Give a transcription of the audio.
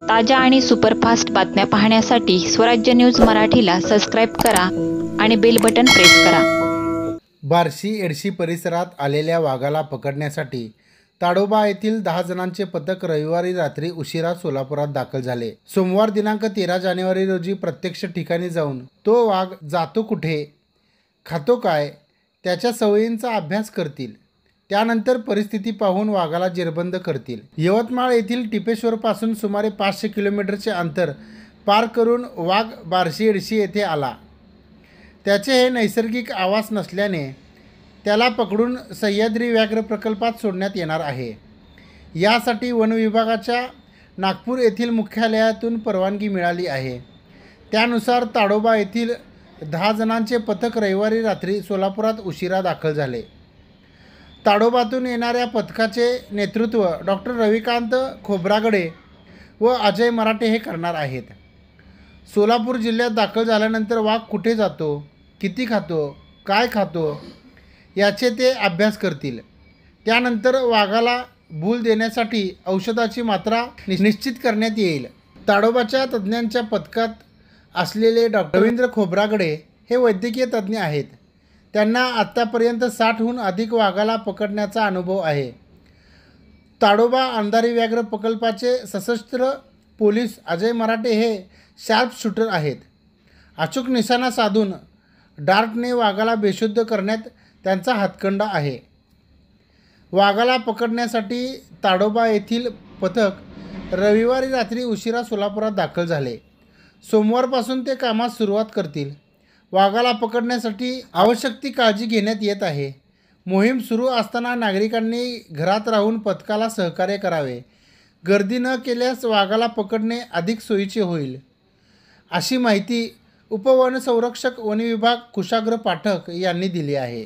ताज्या आणि सुपरफास्ट बातम्या पाहण्यासाठी स्वराज्य न्यूज मराठीला सबस्क्राईब करा आणि बेल बटन प्रेस करा। बार्शी एडशी परिसरात आलेल्या वाघाला पकडण्यासाठी ताडोबा येथील 10 जणांचे पथक रविवारी रात्री उशिरा सोलापुरात दाखल झाले। सोमवार दिनांक 13 जानेवारी रोजी प्रत्यक्ष ठिकाणी जाऊन तो वाघ जातो कुठे, खातो काय, त्याच्या सवयींचा अभ्यास करतील। त्यानंतर परिस्थिती पाहून वाघाला जेरबंद करतील। यवतमाळ येथील टिपेश्वरपासून सुमारे 500 किलोमीटरचे अंतर पार करून वाघ बार्शी एडशी येथे आला। त्याचे हे नैसर्गिक आवास नसल्याने त्याला पकडून सह्याद्री व्याघ्र प्रकल्पात सोडण्यात येणार आहे। यासाठी वन विभागाच्या नागपूर येथील मुख्यालयातून परवानगी मिळाली आहे। त्यानुसार ताडोबा येथील 10 जणांचे पथक रविवारी रात्री सोलापुरात उशिरा दाखल झाले। ताडोबातून येणाऱ्या पथकाचे नेतृत्व डॉक्टर रविकांत खोब्रागडे व अजय मराठे हे करणार आहेत। सोलापूर जिल्ह्यात दाखल झाल्यानंतर वाघ कुठे जातो, किती खातो, काय खातो याचे ते अभ्यास करतील। त्यानंतर वाघाला भूल देण्यासाठी औषधाची मात्रा निश्चित करण्यात येईल। ताडोबाच्या तज्ज्ञांच्या पथकात असलेले डॉक्टर रवींद्र खोब्रागडे हे वैद्यकीय तज्ज्ञ आहेत। त्यांना आत्तापर्यंत 60हून अधिक वाघाला पकडण्याचा अनुभव आहे। ताडोबा अंधारी व्याघ्र प्रकल्पाचे सशस्त्र पोलीस अजय मराठे हे शार्प शूटर आहेत। अचूक निशाणा साधून डार्टने वाघाला बेशुद्ध करण्यात त्यांचा हातखंडा आहे। वाघाला पकडण्यासाठी ताडोबा येथील पथक रविवारी रात्री उशिरा सोलापुरात दाखल झाले। सोमवारपासून ते कामास सुरुवात करतील। वाघाला पकडण्यासाठी आवश्यक ती काळजी घेण्यात येत आहे। मोहीम सुरू असताना नागरिकांनी घरात राहून पथकाला सहकार्य करावे। गर्दी न केल्यास वाघाला पकडणे अधिक सोयीचे होईल, अशी माहिती उपवनसंरक्षक वन विभाग कुशाग्र पाठक यांनी दिली आहे।